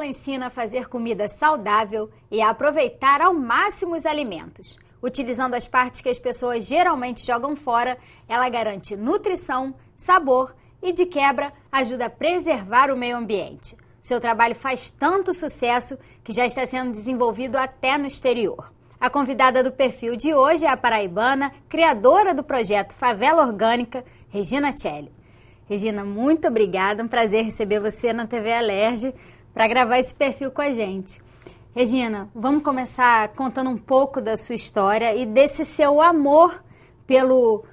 ela ensina a fazer comida saudável e a aproveitar ao máximo os alimentos. Utilizando as partes que as pessoas geralmente jogam fora, ela garante nutrição, sabor e, de quebra, ajuda a preservar o meio ambiente. Seu trabalho faz tanto sucesso que já está sendo desenvolvido até no exterior. A convidada do perfil de hoje é a paraibana, criadora do projeto Favela Orgânica, Regina Celli. Regina, muito obrigada, um prazer receber você na TV Alerj para gravar esse perfil com a gente. Regina, vamos começar contando um pouco da sua história e desse seu amor pelo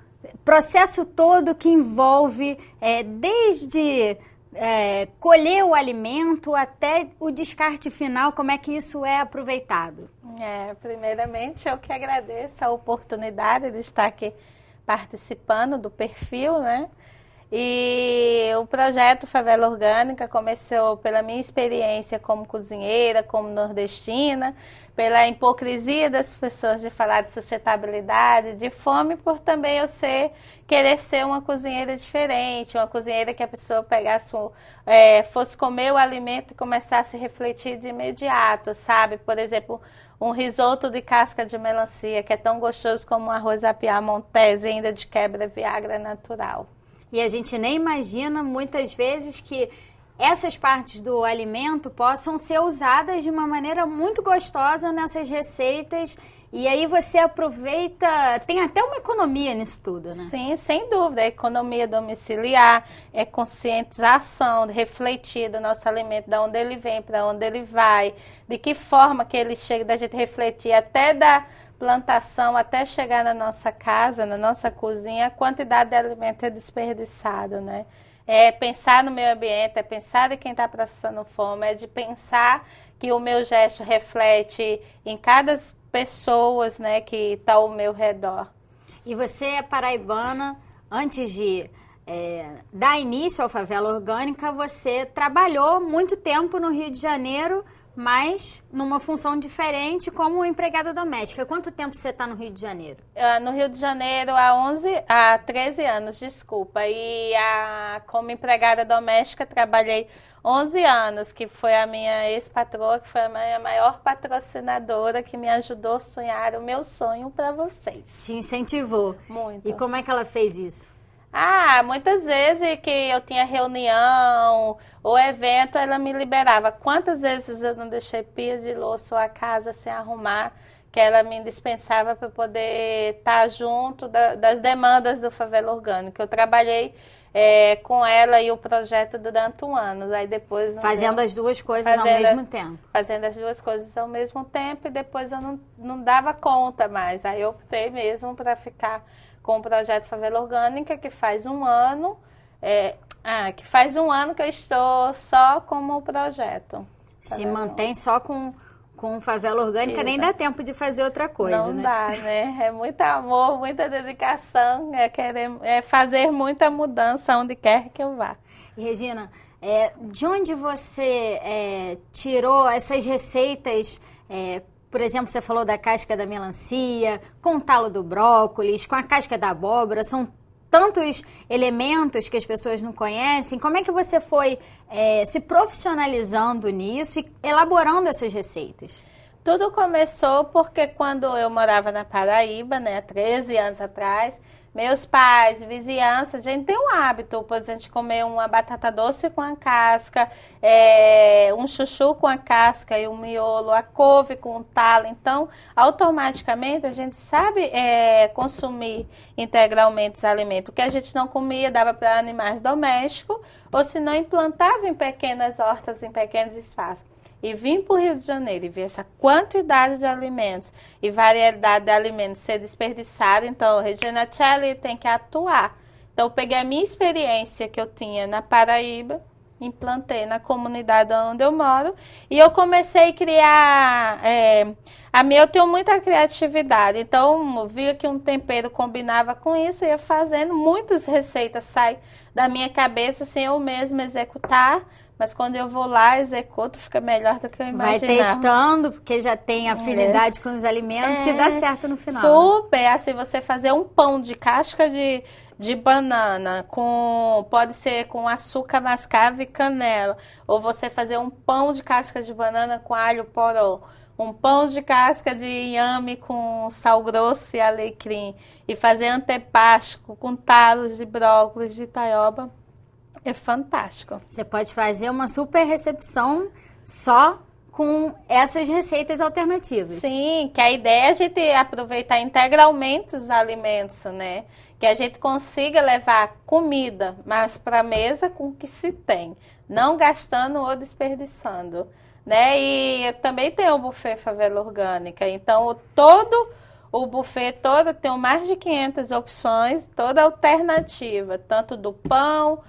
processo todo que envolve desde colher o alimento até o descarte final, como é que isso é aproveitado? Primeiramente, eu que agradeço a oportunidade de estar aqui participando do perfil, né? E o projeto Favela Orgânica começou pela minha experiência como cozinheira, como nordestina, pela hipocrisia das pessoas de falar de sustentabilidade, de fome, por também eu querer ser uma cozinheira diferente, uma cozinheira que a pessoa pegasse, fosse comer o alimento e começasse a refletir de imediato, sabe? Por exemplo, um risoto de casca de melancia, que é tão gostoso como um arroz à piamontese, ainda de quebra Viagra natural. E a gente nem imagina, muitas vezes, que essas partes do alimento possam ser usadas de uma maneira muito gostosa nessas receitas. E aí você aproveita, tem até uma economia nisso tudo, né? Sim, sem dúvida. A economia domiciliar, é conscientização, refletir do nosso alimento, de onde ele vem, para onde ele vai, de que forma que ele chega, da gente refletir até da plantação até chegar na nossa casa, na nossa cozinha, a quantidade de alimento é desperdiçado, né? É pensar no meio ambiente, é pensar em quem está passando fome, é de pensar que o meu gesto reflete em cada pessoa, né, que está ao meu redor. E você é paraibana, antes de dar início ao Favela Orgânica, você trabalhou muito tempo no Rio de Janeiro, mas numa função diferente como empregada doméstica. Quanto tempo você está no Rio de Janeiro? No Rio de Janeiro há 13 anos, desculpa. E como empregada doméstica trabalhei 11 anos, que foi a minha ex-patroa, que foi a minha maior patrocinadora, que me ajudou a sonhar o meu sonho para vocês. Te incentivou. Muito. E como é que ela fez isso? Muitas vezes que eu tinha reunião ou evento, ela me liberava. Quantas vezes eu não deixei pia de louça ou a casa sem arrumar, que ela me dispensava para poder estar junto das demandas do Favela Orgânica. Eu trabalhei com ela e o projeto durante um ano. Aí depois fazendo as duas coisas ao mesmo tempo. Fazendo as duas coisas ao mesmo tempo e depois eu não dava conta mais. Aí eu optei mesmo para ficar com o projeto Favela Orgânica, que faz um ano, que eu estou só como projeto. Se mantém só com Favela Orgânica, nem dá tempo de fazer outra coisa, não, né? Não dá, né? É muito amor, muita dedicação, é fazer muita mudança onde quer que eu vá. E, Regina, de onde você tirou essas receitas? Por exemplo, você falou da casca da melancia, com o talo do brócolis, com a casca da abóbora, são tantos elementos que as pessoas não conhecem. Como é que você foi se profissionalizando nisso e elaborando essas receitas? Tudo começou porque quando eu morava na Paraíba, né, há 13 anos atrás, meus pais, vizinhança, a gente tem um hábito, por exemplo, de comer uma batata doce com a casca, um chuchu com a casca e o miolo, a couve com o talo. Então, automaticamente, a gente sabe consumir integralmente os alimentos. O que a gente não comia dava para animais domésticos, ou se não, implantava em pequenas hortas, em pequenos espaços. E vim para o Rio de Janeiro e ver essa quantidade de alimentos e variedade de alimentos ser desperdiçada. Então, Regina Celli tem que atuar. Então, eu peguei a minha experiência que eu tinha na Paraíba, implantei na comunidade onde eu moro e eu comecei a criar... eu tenho muita criatividade, então via que um tempero combinava com isso, ia fazendo, muitas receitas saem da minha cabeça sem eu mesma executar, mas quando eu vou lá, executo, fica melhor do que eu imaginava. Vai testando, porque já tem afinidade com os alimentos e dá certo no final. Super! Assim, você fazer um pão de casca de banana, pode ser com açúcar mascavo e canela, ou você fazer um pão de casca de banana com alho poró, um pão de casca de inhame com sal grosso e alecrim, e fazer antepasto com talos de brócolis, de taioba, é fantástico. Você pode fazer uma super recepção só com essas receitas alternativas. Sim, que a ideia é a gente aproveitar integralmente os alimentos, né? Que a gente consiga levar comida, mas para a mesa com o que se tem, não gastando ou desperdiçando, né? E eu também tenho o buffet Favela Orgânica, então todo o buffet tem mais de 500 opções, toda alternativa, tanto do pão,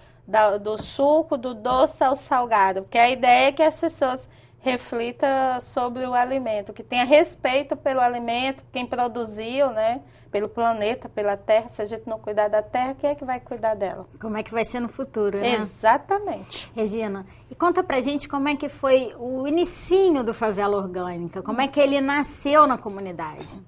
do suco, do doce ao salgado, porque a ideia é que as pessoas reflitam sobre o alimento, que tenha respeito pelo alimento, quem produziu, né? Pelo planeta, pela terra. Se a gente não cuidar da terra, quem é que vai cuidar dela? Como é que vai ser no futuro, né? Exatamente. Regina, e conta pra gente como é que foi o inicinho do Favela Orgânica, como é que ele nasceu na comunidade?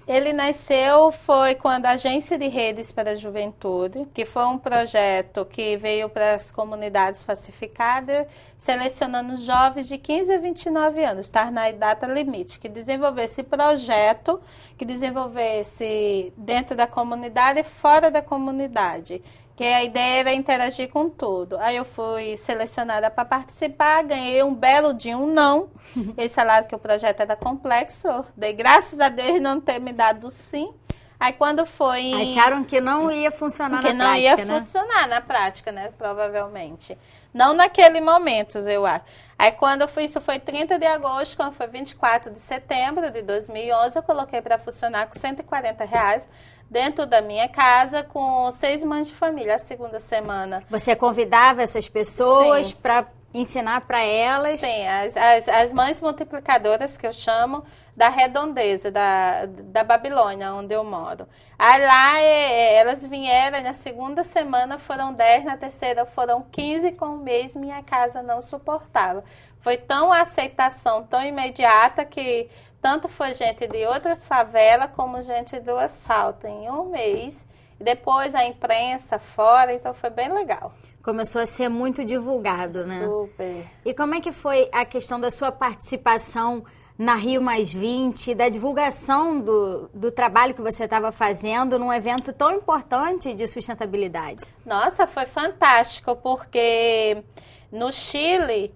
Ele nasceu foi quando a Agência de Redes para a Juventude, que foi um projeto que veio para as comunidades pacificadas, selecionando jovens de 15 a 29 anos, estar na data limite, que desenvolvesse projeto, que desenvolvesse dentro da comunidade e fora da comunidade. Que a ideia era interagir com tudo. Aí eu fui selecionada para participar, ganhei um belo dia um não. Eles falaram que o projeto era complexo, dei graças a Deus não ter me dado sim. Aí quando foi... Acharam que não ia funcionar na prática, Que não ia funcionar na prática, né? Provavelmente. Não naquele momento, eu acho. Aí quando isso foi 30 de agosto, quando foi 24 de setembro de 2011, eu coloquei para funcionar com R$140 dentro da minha casa com 6 mães de família a segunda semana. Você convidava essas pessoas para ensinar para elas? Sim, as mães multiplicadoras que eu chamo da redondeza, da Babilônia, onde eu moro. Aí lá elas vieram, na segunda semana foram 10, na terceira foram 15, com um mês minha casa não suportava. Foi tão a aceitação, tão imediata que tanto foi gente de outras favelas como gente do asfalto em um mês. E depois a imprensa fora, então foi bem legal. Começou a ser muito divulgado, né? Super. E como é que foi a questão da sua participação na Rio+20, da divulgação do trabalho que você estava fazendo num evento tão importante de sustentabilidade? Nossa, foi fantástico, porque no Chile,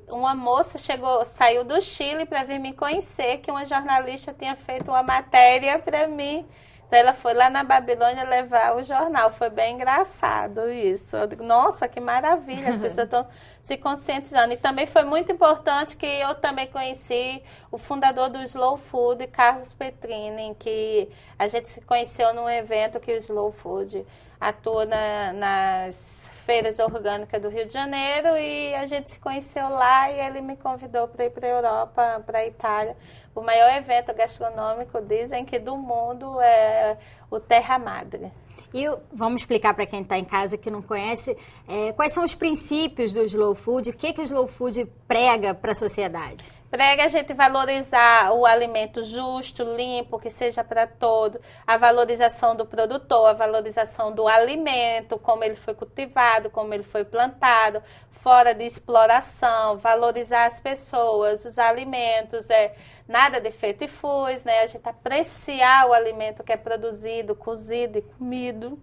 uma moça saiu do Chile para vir me conhecer, que uma jornalista tinha feito uma matéria para mim. Então, ela foi lá na Babilônia levar o jornal. Foi bem engraçado isso. Eu digo, nossa, que maravilha, as pessoas estão se conscientizando. E também foi muito importante que eu também conheci o fundador do Slow Food, Carlos Petrini, que a gente se conheceu num evento que o Slow Food atua nas feiras orgânicas do Rio de Janeiro, e a gente se conheceu lá e ele me convidou para ir para a Europa, para a Itália. O maior evento gastronômico, dizem que do mundo, é o Terra Madre. E vamos explicar para quem está em casa que não conhece, quais são os princípios do Slow Food, o que o Slow Food prega para a sociedade? Prega a gente valorizar o alimento justo, limpo, que seja para todo, a valorização do produtor, a valorização do alimento, como ele foi cultivado, como ele foi plantado, fora de exploração, valorizar as pessoas, os alimentos, nada de feito e fuz, né? A gente apreciar o alimento que é produzido, cozido e comido.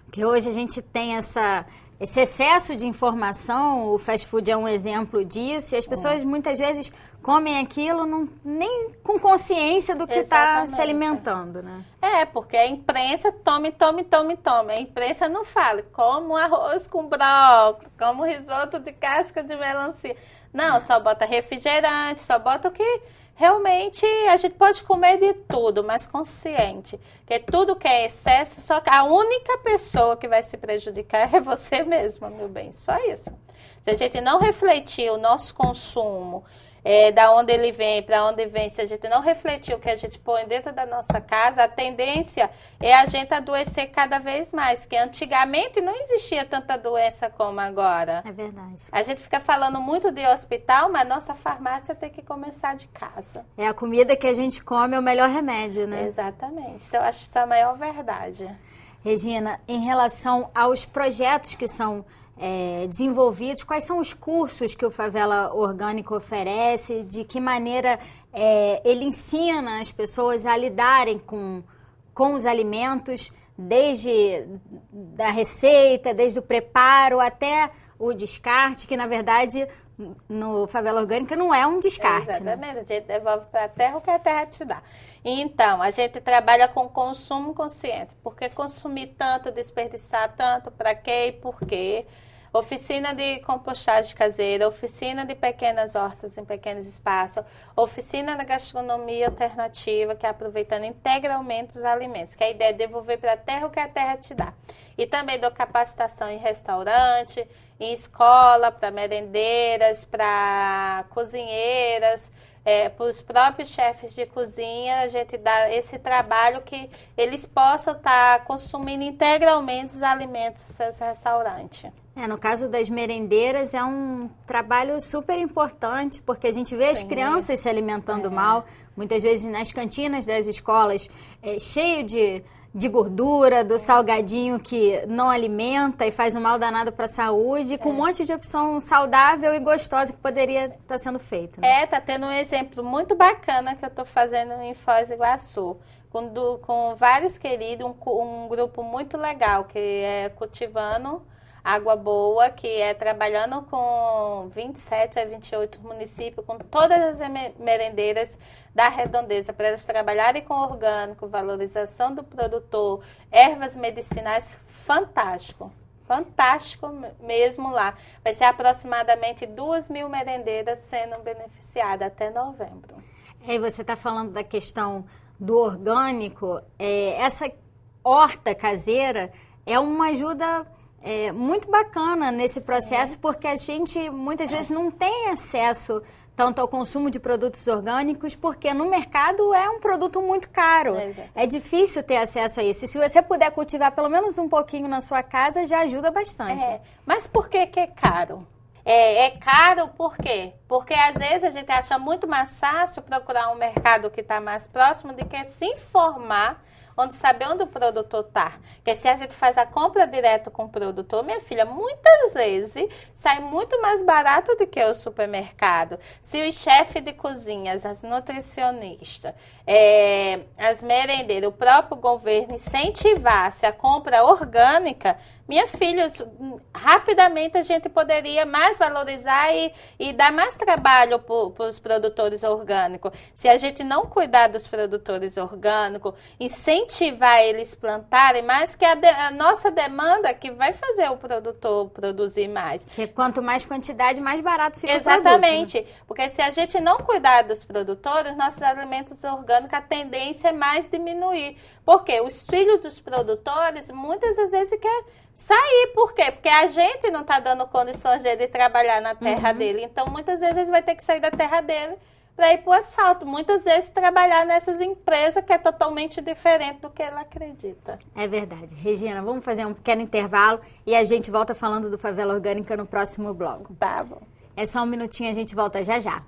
Porque hoje a gente tem esse excesso de informação, o fast food é um exemplo disso, e as pessoas muitas vezes comem aquilo nem com consciência do que está se alimentando, né? Porque a imprensa tome. A imprensa não fala, como arroz com brócolis, como risoto de casca de melancia. Não, só bota refrigerante, só bota o que realmente a gente pode comer de tudo, mas consciente. Porque tudo que é excesso, só que a única pessoa que vai se prejudicar é você mesmo, meu bem. Só isso. Se a gente não refletir o nosso consumo, da onde ele vem, para onde vem, se a gente não refletir o que a gente põe dentro da nossa casa, a tendência é a gente adoecer cada vez mais, que antigamente não existia tanta doença como agora. É verdade. A gente fica falando muito de hospital, mas nossa farmácia tem que começar de casa. É a comida que a gente come é o melhor remédio, né? Exatamente. Isso eu acho que é a maior verdade. Regina, em relação aos projetos que são desenvolvidos, quais são os cursos que o Favela Orgânica oferece, de que maneira ele ensina as pessoas a lidarem com os alimentos, desde da receita, desde o preparo até o descarte, que na verdade no Favela Orgânica não é um descarte. Exatamente, né? A gente devolve para a terra o que a terra te dá. Então, a gente trabalha com consumo consciente. Por que consumir tanto, desperdiçar tanto, para quê e por quê? Oficina de compostagem caseira, oficina de pequenas hortas em pequenos espaços, oficina da gastronomia alternativa, que é aproveitando integralmente os alimentos, que a ideia é devolver para a terra o que a terra te dá. E também dou capacitação em restaurante, em escola, para merendeiras, para cozinheiras, para os próprios chefes de cozinha, a gente dá esse trabalho que eles possam estar consumindo integralmente os alimentos dos seus restaurantes. No caso das merendeiras é um trabalho super importante, porque a gente vê as crianças se alimentando mal, muitas vezes nas cantinas das escolas, cheio de gordura, do salgadinho que não alimenta e faz um mal danado para a saúde, com um monte de opção saudável e gostosa que poderia estar sendo feita. Né? Tá tendo um exemplo muito bacana que eu estou fazendo em Foz do Iguaçu, com vários queridos, um grupo muito legal, que é cultivando Água Boa, que é trabalhando com 27 a 28 municípios, com todas as merendeiras da redondeza, para elas trabalharem com orgânico, valorização do produtor, ervas medicinais, fantástico. Fantástico mesmo lá. Vai ser aproximadamente 2.000 merendeiras sendo beneficiadas até novembro. E você está falando da questão do orgânico. Essa horta caseira é uma ajuda muito bacana nesse processo, porque a gente muitas vezes não tem acesso tanto ao consumo de produtos orgânicos, porque no mercado é um produto muito caro. É difícil ter acesso a isso. E se você puder cultivar pelo menos um pouquinho na sua casa, já ajuda bastante. Mas por que é caro? É caro por quê? Porque às vezes a gente acha muito mais fácil procurar um mercado que está mais próximo do que se informar, saber onde o produtor está. Porque se a gente faz a compra direto com o produtor, minha filha, muitas vezes sai muito mais barato do que o supermercado. Se os chefes de cozinhas, as nutricionistas, as merendeiras, o próprio governo incentivasse a compra orgânica, minha filha, rapidamente a gente poderia mais valorizar e dar mais trabalho para os produtores orgânicos. Se a gente não cuidar dos produtores orgânicos, incentivar eles plantarem mais, que a nossa demanda que vai fazer o produtor produzir mais. Porque quanto mais quantidade, mais barato fica o produto. Exatamente. Porque se a gente não cuidar dos produtores, nossos alimentos orgânicos, a tendência é mais diminuir. Porque os filhos dos produtores, muitas das vezes, querem sair. Por quê? Porque a gente não está dando condições de trabalhar na terra dele. Então, muitas vezes, ele vai ter que sair da terra dele para ir para o asfalto. Muitas vezes trabalhar nessas empresas que é totalmente diferente do que ele acredita. É verdade. Regina, vamos fazer um pequeno intervalo e a gente volta falando do Favela Orgânica no próximo bloco. Tá bom. É só um minutinho, a gente volta já já.